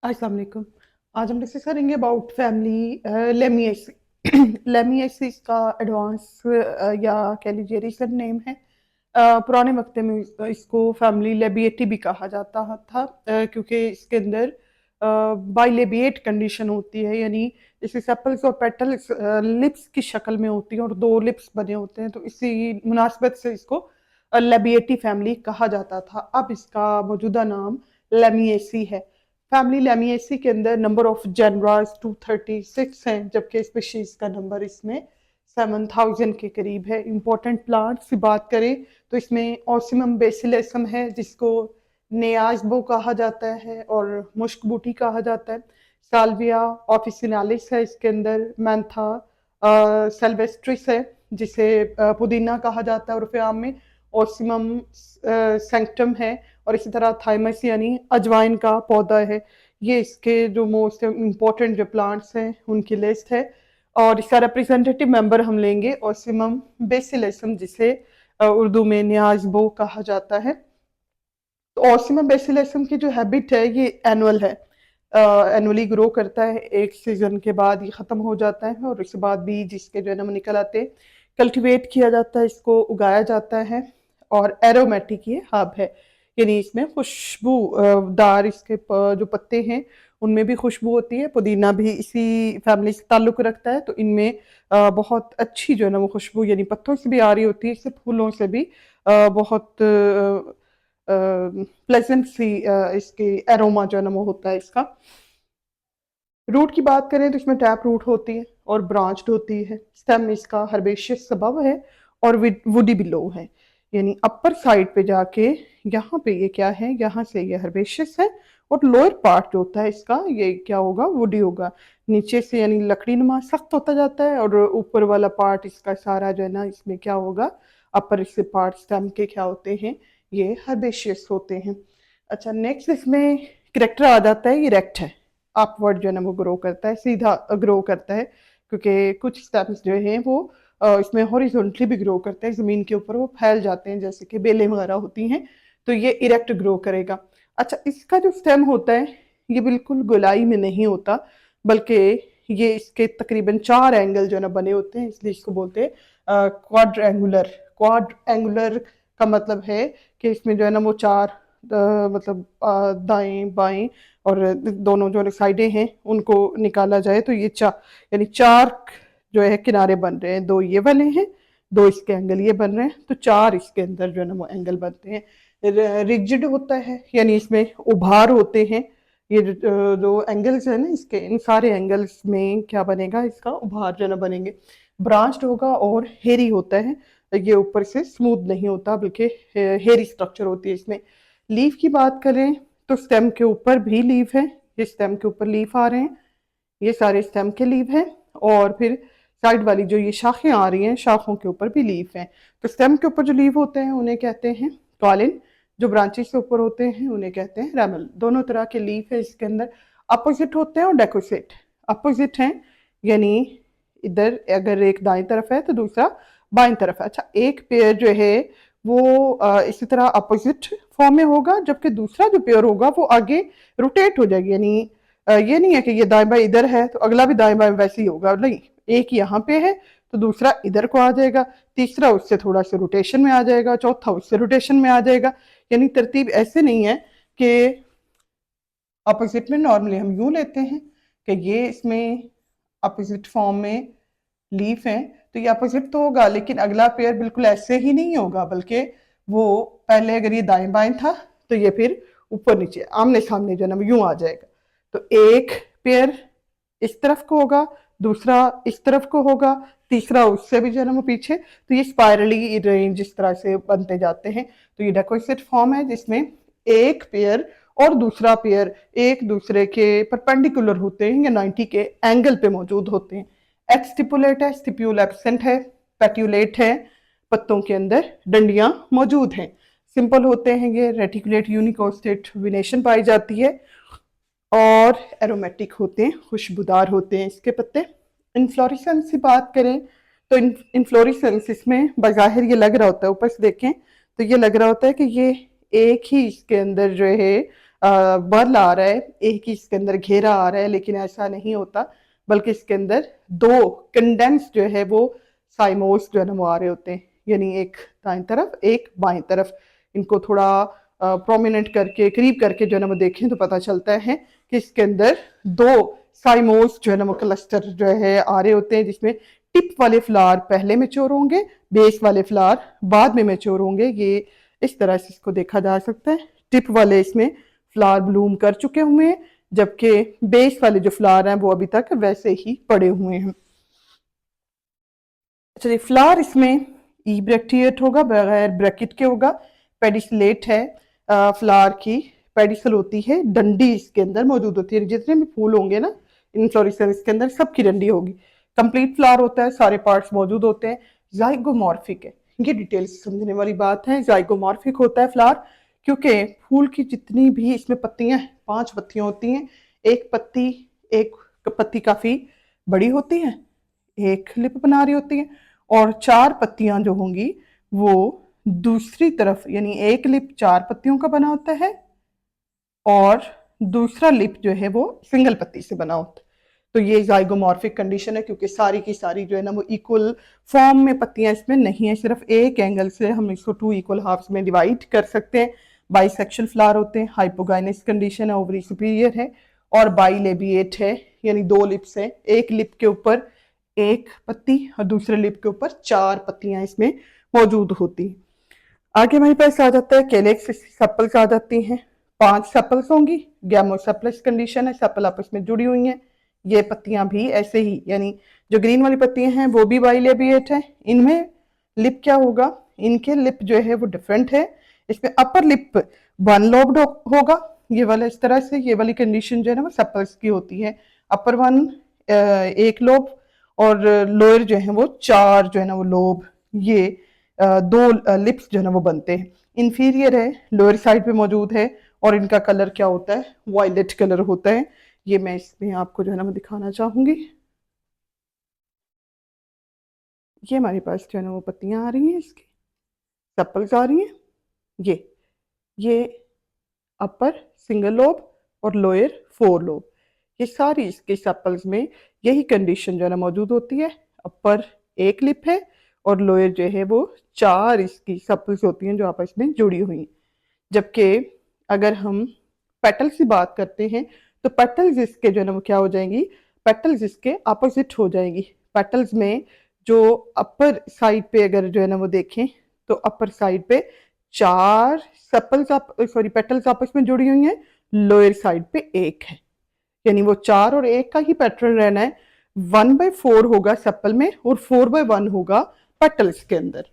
अस्सलाम वालेकुम। आज हम डिस्कस करेंगे अबाउट फैमिली लेमिएसी। लेमिएसी इसका एडवांस या कह लीजिए रीसेंट नेम है। पुराने वक्त में इसको फैमिली लेबिएटी भी कहा जाता था, क्योंकि इसके अंदर बाइलेबिएट कंडीशन होती है, यानी जैसे सेपल्स और पेटल्स लिप्स की शक्ल में होती हैं और दो लिप्स बने होते हैं, तो इसी मुनासबत से इसको लेबिएटी फैमिली कहा जाता था। अब इसका मौजूदा नाम लेमिएसी है। फैमिली लेमिएसी के अंदर नंबर ऑफ जेनरास 236 हैं, जबकि स्पीशीज का नंबर इसमें 7000 के करीब है। इंपॉर्टेंट प्लांट्स की बात करें तो इसमें ऑसिमम बेसिलसम है, जिसको नेयाजबो कहा जाता है और मुश्क बूटी कहा जाता है। साल्विया ऑफिसिनालिस है इसके अंदर। मैंथा सेल्वेस्ट्रिस है, जिसे पुदीना कहा जाता है उर्फ आम में। ऑसिमम सेंक्टम है, और इसी तरह थाइमस यानी अजवाइन का पौधा है। ये इसके जो मोस्ट इम्पोर्टेंट जो प्लांट्स हैं उनकी लिस्ट है। और इसका रिप्रेजेंटेटिव मेंबर हम लेंगे ऑसिमम बेसिलसम, जिसे उर्दू में न्याज़बो कहा जाता है। तो ऑसिमम बेसिलसम की जो हैबिट है ये एनुअल है, एनुअली ग्रो करता है। एक सीजन के बाद ये ख़त्म हो जाता है और उसके बाद बीज इसके जो है ना वो निकल आते हैं। कल्टीवेट किया जाता है, इसको उगाया जाता है। और एरोमेटिक ये हब है, यानी इसमें खुशबू दार इसके जो पत्ते हैं उनमें भी खुशबू होती है। पुदीना भी इसी फैमिली से ताल्लुक़ रखता है, तो इनमें बहुत अच्छी जो है ना वो खुशबू यानी पत्तों से भी आ रही होती है, इससे फूलों से भी बहुत प्लेजेंट सी इसकी एरोमा जो है ना वो होता है इसका। रूट की बात करें तो इसमें टैप रूट होती है और ब्रांच्ड होती है। स्टेम इसका हर्बेशियस सबब है और वुडी बिलो है, यानी अपर साइड पे जाके यहाँ पे ये क्या है, यहाँ से ये हर्बेशियस है और लोअर पार्ट जो होता है इसका ये क्या होगा, वुडी होगा। नीचे से यानी लकड़ी नुमा सख्त होता जाता है और ऊपर वाला पार्ट इसका सारा जो है ना इसमें क्या होगा, अपर से पार्ट स्टेम के क्या होते हैं, ये हर्बेशियस होते हैं। अच्छा, नेक्स्ट इसमें करेक्टर आ जाता है, ये रेक्ट है। अपवर्ड जो है ना वो ग्रो करता है, सीधा ग्रो करता है, क्योंकि कुछ स्टेम्स जो हैं वो इसमें हॉरिजॉन्टली भी ग्रो करते हैं, ज़मीन के ऊपर वो फैल जाते हैं जैसे कि बेलें वगैरह होती हैं, तो ये इरेक्ट ग्रो करेगा। अच्छा, इसका जो स्टेम होता है ये बिल्कुल गोलाई में नहीं होता, बल्कि ये इसके तकरीबन 4 एंगल जो है ना बने होते हैं, इसलिए इसको बोलते हैं क्वाड्रेंगुलर। क्वाड्रेंगुलर का मतलब है कि इसमें जो है ना वो 4 मतलब दाएं बाएं और दोनों जो साइडें हैं उनको निकाला जाए तो ये यानी 4 जो है किनारे बन रहे हैं। 2 ये वाले हैं, 2 इसके एंगल ये बन रहे हैं, तो 4 इसके अंदर जो है ना वो एंगल बनते हैं। रिजिड होता है, यानी इसमें उभार होते हैं। ये जो एंगल्स है ना इसके, इन सारे एंगल्स में क्या बनेगा, इसका उभार जो है ना बनेंगे। ब्रांच्ड होगा और हेरी होता है, ये ऊपर से स्मूथ नहीं होता बल्कि हेरी स्ट्रक्चर होती है इसमें। लीफ की बात करें तो स्टेम के ऊपर भी लीफ है, ये स्टेम के ऊपर लीफ आ रहे हैं, ये सारे स्टेम के लीफ हैं। और फिर साइड वाली जो ये शाखें आ रही हैं, शाखों के ऊपर भी लीफ हैं। तो स्टेम के ऊपर जो लीफ होते हैं उन्हें कहते हैं कॉलिन, जो ब्रांचेस के ऊपर होते हैं उन्हें कहते हैं रेमल। दोनों तरह के लीफ है इसके अंदर। अपोजिट होते हैं और डेकोसेट। अपोजिट हैं यानी इधर अगर एक दाएं तरफ है तो दूसरा बाएं तरफ है। अच्छा, एक पेयर जो है वो इसी तरह अपोजिट फॉर्म में होगा, जबकि दूसरा जो पेयर होगा वो आगे रोटेट हो जाएगी, यानी ये नहीं है कि ये दाएं बाएं इधर है तो अगला भी दाएं बाएं वैसे ही होगा, नहीं। एक यहाँ पे है तो दूसरा इधर को आ जाएगा, तीसरा उससे थोड़ा सा रोटेशन में आ जाएगा, चौथा उससे रोटेशन में आ जाएगा। यानी तरतीब ऐसे नहीं है कि अपोजिट में नॉर्मली हम यूं लेते हैं कि ये इसमें अपोजिट फॉर्म में लीफ है तो ये अपोजिट तो होगा, लेकिन अगला पेयर बिल्कुल ऐसे ही नहीं होगा, बल्कि वो पहले अगर ये दाएं बाएं था तो ये फिर ऊपर नीचे आमने सामने जो है ना यूं आ जाएगा। तो एक पेयर इस तरफ को होगा, दूसरा इस तरफ को होगा, तीसरा उससे भी जो है ना वो पीछे, तो ये स्पायरली रेंज इस तरह से बनते जाते हैं। तो ये डेकोरेटेड फॉर्म है जिसमें एक पेयर और दूसरा पेयर एक दूसरे के परपेंडिकुलर होते हैं या 90 के एंगल पे मौजूद होते हैं। एक्सटिपुलेट है, स्टिप्यूल एब्सेंट है, पेट्यूलेट है, पत्तों के अंदर डंडियां मौजूद हैं। सिंपल होते हैं ये, रेटिकुलेट यूनिकोस्टेट विनेशन पाई जाती है और एरोमेटिक होते हैं, खुशबूदार होते हैं इसके पत्ते। इन्फ्लोरेसेंस की बात करें तो इन्फ्लोरेसेंस इसमें बज़ाहिर ये लग रहा होता है, ऊपर से देखें तो ये लग रहा होता है कि ये एक ही इसके अंदर जो है बल आ रहा है, एक ही इसके अंदर घेरा आ रहा है, लेकिन ऐसा नहीं होता, बल्कि इसके अंदर दो कंडेंस जो है वो साइमोस जो है ना वो आ रहे होते हैं, यानी एक दाएं तरफ एक बाएं तरफ। इनको थोड़ा प्रोमिनेंट करके करीब करके जो है ना वो देखें तो पता चलता है कि इसके अंदर दो साइमोस जो है ना वो क्लस्टर जो है आ रहे होते हैं, जिसमें टिप वाले फ्लावर पहले मैच्योर होंगे, बेस वाले फ्लावर बाद में मैच्योर होंगे। ये इस तरह से इसको देखा जा सकता है। टिप वाले इसमें फ्लावर ब्लूम कर चुके हुए हैं, जबकि बेस वाले जो फ्लावर हैं वो अभी तक वैसे ही पड़े हुए हैं। अच्छा, फ्लावर इसमें ई ब्रैक्टिएट होगा, बगैर ब्रैकेट के होगा। पेडिसलेट है फ्लावर की, पेडिसल होती है, डंडी इसके अंदर मौजूद होती है। जितने भी फूल होंगे ना इन्फ्लोरेसेंस के अंदर, सबकी डंडी होगी। कंप्लीट फ्लावर होता है, सारे पार्ट्स मौजूद होते हैं। जाइगोमॉर्फिक है, ये डिटेल्स समझने वाली बात है। जाइगोमॉर्फिक होता है फ्लावर, क्योंकि फूल की जितनी भी इसमें पत्तियां, 5 पत्तियां होती हैं। एक पत्ती काफी बड़ी होती है, एक लिप बना रही होती है, और 4 पत्तियां जो होंगी वो दूसरी तरफ, यानी एक लिप 4 पत्तियों का बना होता है और दूसरा लिप जो है वो सिंगल पत्ती से बना होता है। तो ये जाइगोमॉर्फिक कंडीशन है, क्योंकि सारी की सारी जो है ना वो इक्वल फॉर्म में पत्तियां इसमें नहीं है, सिर्फ एक एंगल से हम इसको 2 इक्वल हाफ्स में डिवाइड कर सकते हैं। बाइसेक्शुअल फ्लावर होते हैं, हाइपोगाइनस कंडीशन है, ओवरी सुपीरियर है, और बाइलेबिएट है, यानी 2 लिप्स है, एक लिप के ऊपर एक पत्ती और दूसरे लिप के ऊपर 4 पत्तियां इसमें मौजूद होती हैं। आगे हमारे पास आ जाता है कैलेक्स सेपल्स आ जाती हैं। 5 सेपल्स होंगी, गैमोसेपलस कंडीशन है, सेपल आपस में जुड़ी हुई हैं। ये पत्तियां भी ऐसे ही, यानी जो ग्रीन वाली पत्तियां हैं वो भी बाइलेबिएट है। इनमें लिप क्या होगा, इनके लिप जो है वो डिफरेंट है। इसमें अपर लिप 1 लोब्ड होगा, ये वाला इस तरह से, ये वाली कंडीशन जो है ना वो सेपल्स की होती है। अपर 1 1 लोब, और लोअर जो है वो 4 जो है ना वो लोब, ये 2 लिप्स जो है ना वो बनते हैं। इंफीरियर है, लोअर साइड पे मौजूद है, और इनका कलर क्या होता है, वायलेट कलर होता है। ये मैं इसमें आपको जो है ना मैं दिखाना चाहूंगी। ये हमारे पास जो है ना वो पत्तियां आ रही हैं, इसकी सेपल्स आ रही हैं। ये अपर सिंगल लोब और लोअर 4 लोब, ये सारी इसके सेपल्स में यही कंडीशन जो है ना मौजूद होती है। अपर एक लिप है और लोअर जो है वो 4 इसकी सेपल्स होती हैं जो आपस में जुड़ी हुई हैं। जबकि अगर हम पेटल्स की बात करते हैं तो पेटल्स इसके जो है ना वो क्या हो जाएंगी, पेटल्स इसके अपोजिट हो जाएंगी। पेटल्स में जो अपर साइड पे अगर जो है ना वो देखें तो अपर साइड पे 4 सेपल्स पेटल्स आपस में जुड़ी हुई हैं, लोअर साइड पे एक है, यानी वो 4 और 1 का ही पैटर्न रहना है। 1/4 होगा सेपल में और 4/1 होगा पेटल्स के अंदर।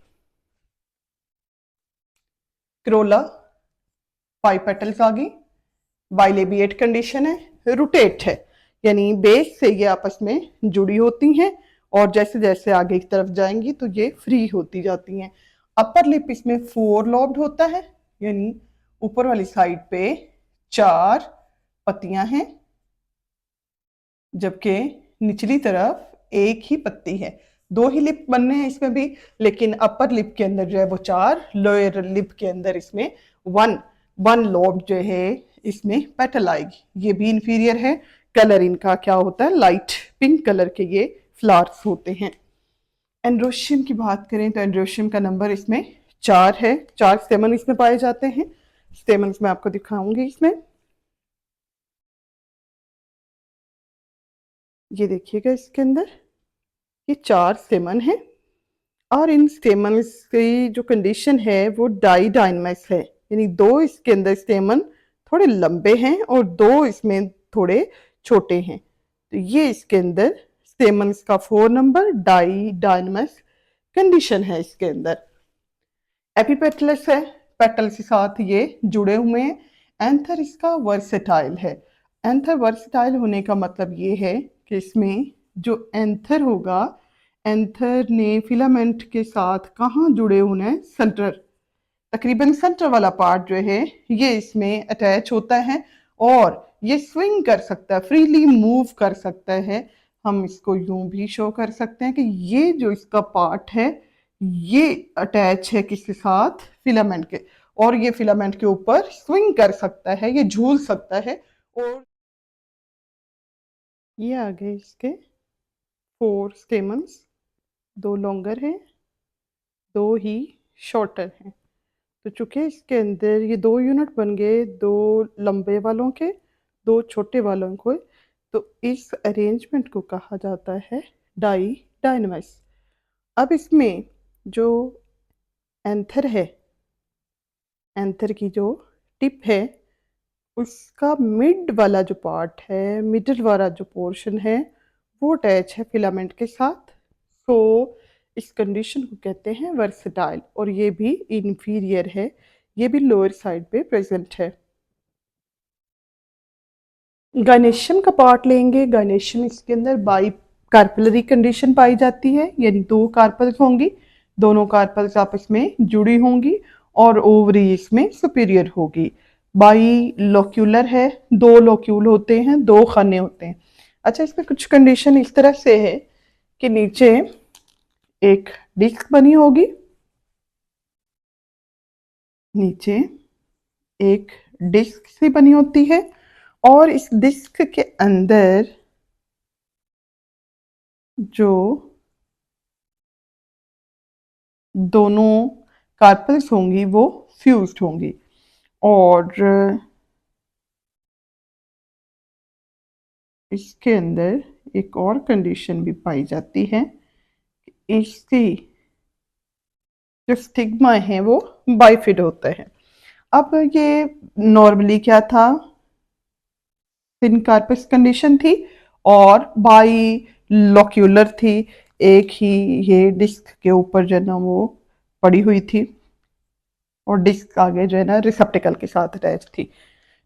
क्रोला 5 पेटल्स आ गई, बाइलेबिएट कंडीशन है, रोटेट है, यानी बेस से ये आपस में जुड़ी होती हैं, और जैसे जैसे आगे की तरफ जाएंगी तो ये फ्री होती जाती हैं। अपर लिप इसमें 4 लॉब्ड होता है, यानी ऊपर वाली साइड पे 4 पत्तियां हैं, जबकि निचली तरफ एक ही पत्ती है। 2 ही लिप बनने हैं इसमें भी, लेकिन अपर लिप के अंदर जो है वो 4, लोअर लिप के अंदर इसमें 1 लोब जो है इसमें पेटल आएगी। ये भी इंफीरियर है। कलर इनका क्या होता है, लाइट पिंक कलर के ये फ्लावर्स होते हैं। एंड्रोशियम की बात करें तो एंड्रोशियम का नंबर इसमें 4 है। 4 स्टेमन इसमें पाए जाते हैं। स्टेमन मैं आपको दिखाऊंगी इसमें, ये देखिएगा इसके अंदर ये 4 स्टेमन है, और इन स्टेमन्स की जो कंडीशन है वो डाइडाइनमस है, यानी 2 इसके अंदर स्टेमन थोड़े लंबे हैं और 2 इसमें थोड़े छोटे हैं। तो ये इसके अंदर स्टेमन्स का 4 नंबर डाइडाइनमस कंडीशन है इसके अंदर। एपिपेटलस है, पेटल के साथ ये जुड़े हुए हैं। एंथर इसका वर्सेटाइल है। एंथर वर्सेटाइल होने का मतलब ये है कि इसमें जो एंथर होगा, एंथर ने फिलामेंट के साथ कहाँ जुड़े होना है, सेंटर, तकरीबन सेंटर वाला पार्ट जो है ये इसमें अटैच होता है, और ये स्विंग कर सकता है, फ्रीली मूव कर सकता है। हम इसको यूं भी शो कर सकते हैं कि ये जो इसका पार्ट है ये अटैच है किसके साथ, फिलामेंट के, और ये फिलामेंट के ऊपर स्विंग कर सकता है, ये झूल सकता है। और ये आ गए इसके 4 स्टेमन्स, 2 लॉन्गर हैं, 2 ही शॉर्टर हैं। तो चूंकि इसके अंदर ये 2 यूनिट बन गए, 2 लंबे वालों के, 2 छोटे वालों को, तो इस अरेंजमेंट को कहा जाता है डाई डायनमस। अब इसमें जो एंथर है, एंथर की जो टिप है, उसका मिड वाला जो पार्ट है, मिडल वाला जो पोर्शन है, वो अटैच है फिलामेंट के साथ। सो इस कंडीशन को कहते हैं वर्सटाइल, और ये भी इन्फीरियर है, ये भी लोअर साइड पे प्रेजेंट है। गायनेशियम का पार्ट लेंगे। गायनेशियम इसके अंदर बाई कार्पलरी कंडीशन पाई जाती है, यानी 2 कार्पल्स होंगी, दोनों कार्पल्स आपस में जुड़ी होंगी और ओवरी इसमें सुपीरियर होगी। बाई लोक्यूलर है, 2 लोक्यूल होते हैं, 2 खाने होते हैं। अच्छा, इसमें कुछ कंडीशन इस तरह से है कि नीचे एक डिस्क बनी होगी, नीचे एक डिस्क सी बनी होती है, और इस डिस्क के अंदर जो दोनों कार्पल्स होंगी वो फ्यूज्ड होंगी। और इसके अंदर एक और कंडीशन भी पाई जाती है, इसकी जो स्टिग्मा है वो बाइफिड होता है। अब ये नॉर्मली क्या था, थिन कार्पस कंडीशन थी और बाई लोक्यूलर थी, एक ही ये डिस्क के ऊपर जो है ना वो पड़ी हुई थी, और डिस्क आगे जो है ना रिसेप्टिकल के साथ अटैच थी।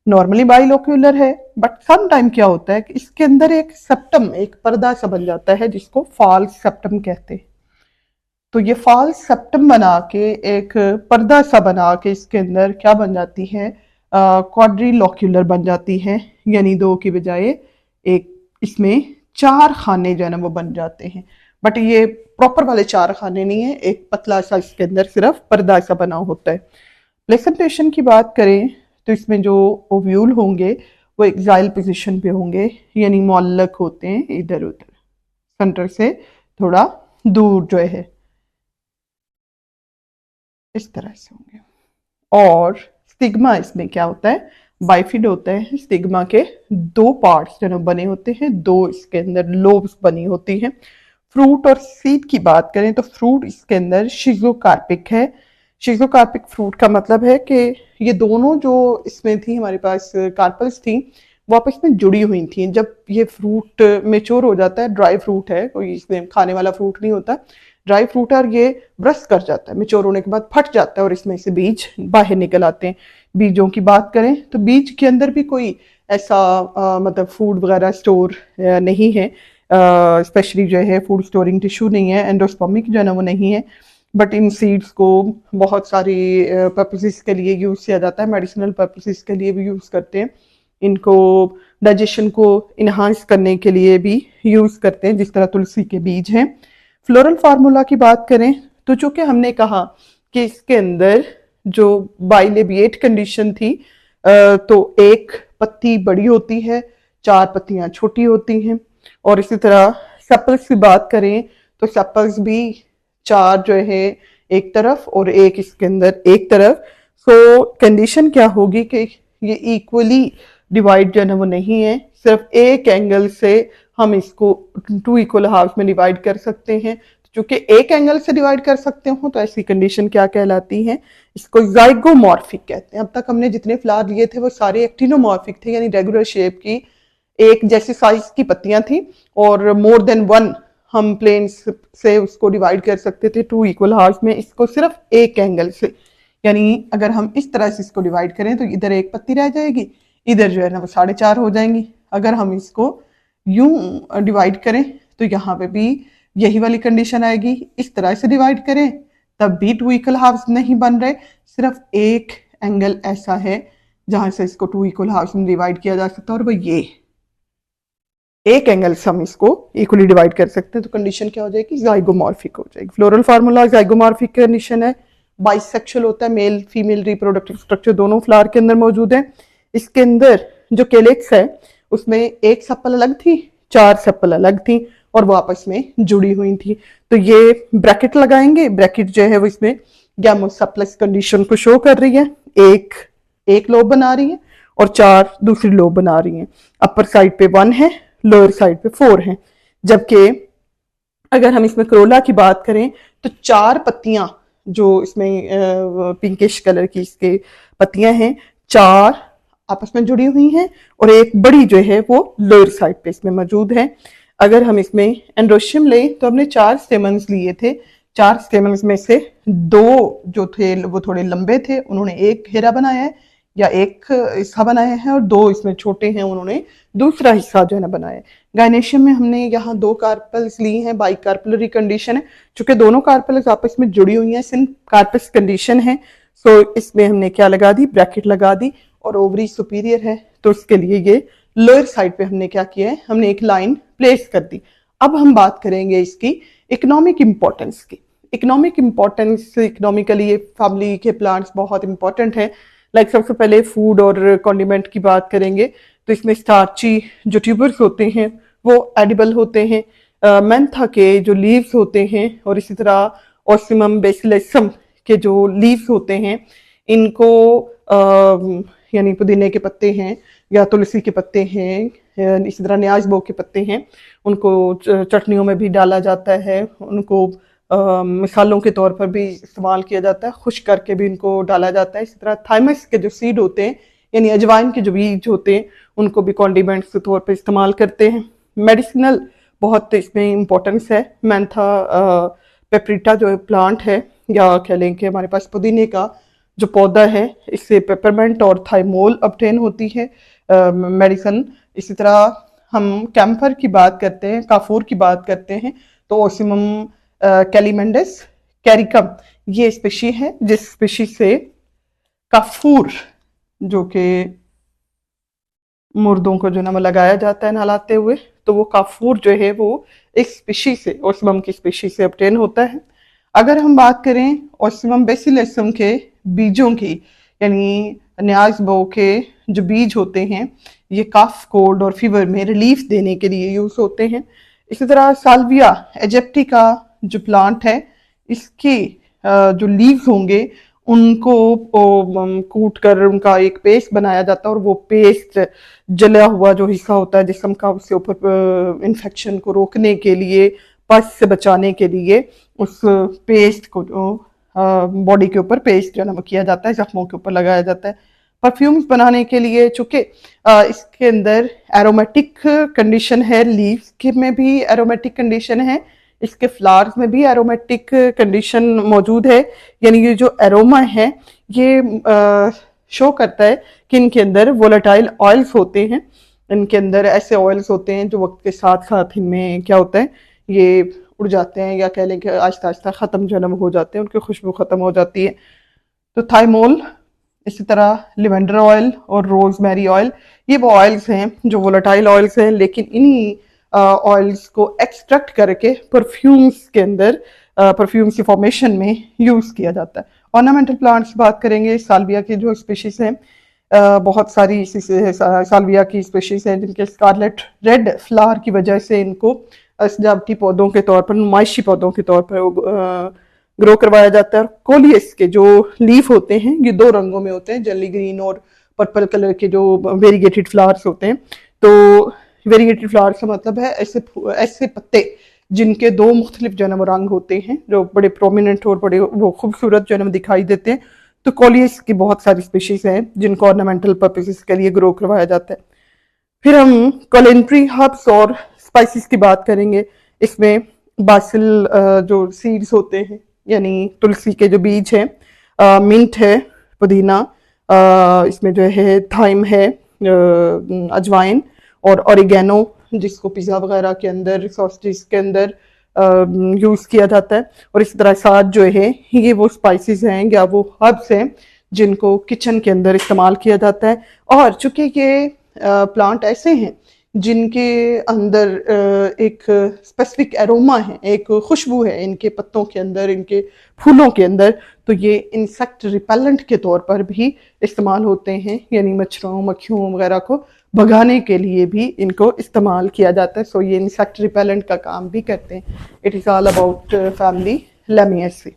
नॉर्मली बाइलोक्यूलर है, बट सम टाइम क्या होता है कि इसके अंदर एक सेप्टम, एक पर्दा सा बन जाता है जिसको फॉल्स सेप्टम कहते हैं। तो ये फॉल्स सेप्टम बना के, एक पर्दा सा बना के इसके अंदर क्या बन जाती है, क्वाड्रिलोक्यूलर बन जाती है, यानी 2 की बजाय एक इसमें 4 खाने जो है ना वो बन जाते हैं। बट ये प्रॉपर वाले 4 खाने नहीं है, एक पतला सा इसके अंदर सिर्फ पर्दा सा बना होता है। प्लेसेंटेशन की बात करें तो इसमें जो ओव्यूल होंगे वो एक्साइल पोजीशन पे होंगे, यानी मुअल्लक होते हैं इधर उधर, सेंटर से थोड़ा दूर जो है, इस तरह से होंगे। और स्टिग्मा इसमें क्या होता है, बाइफिड होता है। स्टिग्मा के 2 पार्ट्स जो बने होते हैं, 2 इसके अंदर लोब्स बनी होती हैं। फ्रूट और सीड की बात करें तो फ्रूट इसके अंदर शिजोकार्पिक है। शिजोकार्पिक फ्रूट का मतलब है कि ये दोनों जो इसमें थी हमारे पास कार्पल्स थी, वो आपस में जुड़ी हुई थी। जब ये फ्रूट मेच्योर हो जाता है, ड्राई फ्रूट है, कोई इसमें खाने वाला फ्रूट नहीं होता, ड्राई फ्रूट, और ये ब्रस्ट कर जाता है, मेच्योर होने के बाद फट जाता है और इसमें से बीज बाहर निकल आते हैं। बीजों की बात करें तो बीज के अंदर भी कोई ऐसा मतलब फूड वगैरह स्टोर नहीं है, स्पेशली जो है फूड स्टोरिंग टिश्यू नहीं है, एंडोस्पर्मिक जो है ना वो नहीं है। बट इन सीड्स को बहुत सारी पर्पसेस के लिए यूज़ किया जाता है, मेडिसिनल पर्पसेस के लिए भी यूज़ करते हैं इनको, डाइजेशन को इन्हांस करने के लिए भी यूज़ करते हैं, जिस तरह तुलसी के बीज हैं। फ्लोरल फार्मूला की बात करें तो चूंकि हमने कहा कि इसके अंदर जो बाइलेबिएट कंडीशन थी, तो एक पत्ती बड़ी होती है, 4 पत्तियां छोटी होती हैं। और इसी तरह सेपल्स की बात करें तो सेपल्स भी 4 जो है एक तरफ और एक इसके अंदर एक तरफ। सो कंडीशन क्या होगी कि ये इक्वली डिवाइड जो है ना वो नहीं है, सिर्फ एक एंगल से हम इसको 2 इक्वल हाफ में डिवाइड कर सकते हैं। चूंकि एक एंगल से डिवाइड कर सकते हो तो ऐसी कंडीशन क्या कहलाती है, इसको जाइगोमॉर्फिक कहते हैं। अब तक हमने जितने फ्लावर लिए थे वो सारे एक्टिनोमॉर्फिक थे, यानी रेगुलर शेप की एक जैसी साइज की पत्तियां थी, और मोर देन 1 हम प्लेन्स से उसको डिवाइड कर सकते थे 2 इक्वल हार्स में। इसको सिर्फ एक एंगल से, यानी अगर हम इस तरह से इसको डिवाइड करें तो इधर एक पत्ती रह जाएगी, इधर जो है ना वो 4.5 हो जाएंगी। अगर हम इसको यूं डिवाइड करें तो यहाँ पे भी यही वाली कंडीशन आएगी। इस तरह से डिवाइड करें तब भी 2 इक्वल हाफ्स नहीं बन रहे, सिर्फ एक एंगल ऐसा है जहां से इसको 2 इक्वल हाफ्स में डिवाइड किया जा सकता है, और वो ये एक एंगल से हम इसको इक्वली डिवाइड कर सकते हैं। तो कंडीशन क्या हो जाएगी, जाइगोमॉर्फिक हो जाएगी। फ्लोरल फार्मूला जाइगोमॉर्फिक कंडीशन है, बाइसेक्सुअल होता है, मेल फीमेल रिप्रोडक्टिव स्ट्रक्चर दोनों फ्लावर के अंदर मौजूद है। इसके अंदर जो कैलिक्स है उसमें एक सेपल अलग थी, 4 सेपल अलग थी और वो आपस में जुड़ी हुई थी। तो ये ब्रैकेट लगाएंगे, ब्रैकेट जो है वो इसमें गैमोसेप्लस कंडीशन को शो कर रही है। एक लोब बना रही है और 4 दूसरी लोब बना रही है। अपर साइड पे 1 है, लोअर साइड पे 4 है। जबकि अगर हम इसमें क्रोला की बात करें तो 4 पत्तियां जो इसमें पिंकिश कलर की इसके पत्तियां हैं, 4 आपस में जुड़ी हुई हैं और एक बड़ी जो है वो लोअर साइड पे इसमें मौजूद है। अगर हम इसमें एंड्रोशियम लें तो हमने 4 स्टेमन्स लिए थे। 4 स्टेमन्स में से 2 जो थे वो थोड़े लंबे थे, उन्होंने एक घेरा बनाया है या एक हिस्सा बनाया है, और 2 इसमें छोटे हैं, उन्होंने दूसरा हिस्सा जो है ना बनाया है। गायनेशियम में हमने यहाँ 2 कार्पल्स ली हैं, बाई कार्पलरी कंडीशन है, चूंकि दोनों कार्पल्स आपस में जुड़ी हुई हैं, सिन कार्पस कंडीशन है। सो इसमें हमने क्या लगा दी, ब्रैकेट लगा दी, और ओवरी सुपीरियर है तो उसके लिए ये लोअर साइड पे हमने क्या किया है, हमने एक लाइन प्लेस कर दी। अब हम बात करेंगे इसकी इकोनॉमिक इंपॉर्टेंस की। इकोनॉमिक इंपॉर्टेंस, इकोनॉमिकली ये फैमिली के प्लांट्स बहुत इंपॉर्टेंट है। लाइक सबसे पहले फूड और कॉन्डिमेंट की बात करेंगे तो इसमें स्टार्ची जो ट्यूबर्स होते हैं वो एडिबल होते हैं। मेंथा के जो लीव्स होते हैं और इसी तरह ओसिमम बेसिलसम के जो लीव्स होते हैं, इनको यानी पुदीने के पत्ते हैं या तुलसी के पत्ते हैं, इसी तरह न्याज़बो के पत्ते हैं, उनको चटनियों में भी डाला जाता है, उनको मिसालों के तौर पर भी इस्तेमाल किया जाता है, खुश करके भी इनको डाला जाता है। इसी तरह थाइमस के जो सीड होते हैं यानी अजवाइन के जो बीज होते हैं उनको भी कॉन्डिमेंट्स के तौर पर इस्तेमाल करते हैं। मेडिसिनल बहुत इसमें इम्पोर्टेंस है। मेंथा पेपरिटा जो प्लांट है, या कह लें कि हमारे पास पुदीने का जो पौधा है, इससे पेपरमेंट और थाइमोल ऑब्टेन होती है मेडिसिन। इसी तरह हम कैम्फर की बात करते हैं, काफूर की बात करते हैं तो ओसिमम कैलिमेंडस कैरिकम ये स्पेशी है, जिस स्पेशी से काफूर जो कि मुर्दों को जो ना लगाया जाता है नहलाते हुए, तो वो काफूर जो है वो इस स्पेशी से, ओसिमम की स्पेशी से ऑब्टेन होता है। अगर हम बात करें ओसिमम बेसिलसम के बीजों की, यानी न्याज़बो के जो बीज होते हैं, ये कफ, कोल्ड और फीवर में रिलीफ देने के लिए यूज होते हैं। इसी तरह साल्विया एजिप्टिका जो प्लांट है, इसके जो लीव्स होंगे उनको कूट कर उनका एक पेस्ट बनाया जाता है, और वो पेस्ट जला हुआ जो हिस्सा होता है जिस्म का, उसके ऊपर इन्फेक्शन को रोकने के लिए, पस से बचाने के लिए उस पेस्ट को बॉडी के ऊपर पेस्ट जो है किया जाता है, जख्मों के ऊपर लगाया जाता है। परफ्यूम्स बनाने के लिए, चूंकि इसके अंदर एरोमेटिक कंडीशन है, लीव्स के में भी एरोमेटिक कंडीशन है, इसके फ्लावर्स में भी एरोमेटिक कंडीशन मौजूद है। यानी ये जो एरोमा है ये शो करता है कि इनके अंदर वोलेटाइल ऑयल्स होते हैं। इनके अंदर ऐसे ऑयल्स होते हैं जो वक्त के साथ साथ इनमें क्या होता है, ये उड़ जाते हैं, या कह लें कि आहिस्ता आहिस्ता ख़त्म जन्म हो जाते हैं, उनकी खुशबू ख़त्म हो जाती है। तो थाइमोल, इसी तरह लिवेंडर ऑयल और रोजमेरी ऑयल, ये वो ऑयल्स हैं जो वोलेटाइल ऑयल्स हैं, लेकिन इन्हीं ऑयल्स को एक्सट्रैक्ट करके परफ्यूम्स के अंदर, परफ्यूम्स की फॉर्मेशन में यूज़ किया जाता है। ऑर्नामेंटल प्लांट्स बात करेंगे, साल्विया की जो स्पीशीज हैं, बहुत सारी साल्विया की स्पीशीज हैं जिनके स्कारलेट रेड फ्लावर की वजह से इनको सजावटी पौधों के तौर पर, नुमाइशी पौधों के तौर पर ग्रो करवाया जाता है। कोलियस के जो लीफ होते हैं ये 2 रंगों में होते हैं, जली ग्रीन और पर्पल कलर के जो वेरीगेटेड फ्लावर्स होते हैं। तो वेरीगेटेड फ्लावर्स का मतलब है ऐसे पत्ते जिनके 2 मुख्तलिफ जन्म रंग होते हैं, जो बड़े प्रोमिनेंट और बड़े वो खूबसूरत जन्म दिखाई देते हैं। तो कोलियस की बहुत सारी स्पीशीज हैं जिनको ऑर्नामेंटल पर्पसेस के लिए ग्रो करवाया जाता है। फिर हम कुलिनरी हर्ब्स और स्पाइसेस की बात करेंगे। इसमें बासिल जो सीड्स होते हैं, यानी तुलसी के जो बीज हैं, मिंट है, पुदीना, इसमें जो है थाइम है, अजवाइन और ऑरिगेनो जिसको पिज़्ज़ा वगैरह के अंदर, सॉसेज के अंदर यूज़ किया जाता है। और इस तरह साथ जो है ये वो स्पाइसेस हैं या वो हर्ब्स हैं जिनको किचन के अंदर इस्तेमाल किया जाता है। और चूंकि ये प्लांट ऐसे हैं जिनके अंदर एक स्पेसिफिक एरोमा है, एक खुशबू है इनके पत्तों के अंदर, इनके फूलों के अंदर, तो ये इंसेक्ट रिपेलेंट के तौर पर भी इस्तेमाल होते हैं, यानी मच्छरों मक्खियों वगैरह को भगाने के लिए भी इनको इस्तेमाल किया जाता है। सो ये इंसेक्ट रिपेलेंट का काम भी करते हैं। It is all about family लेमिएसी।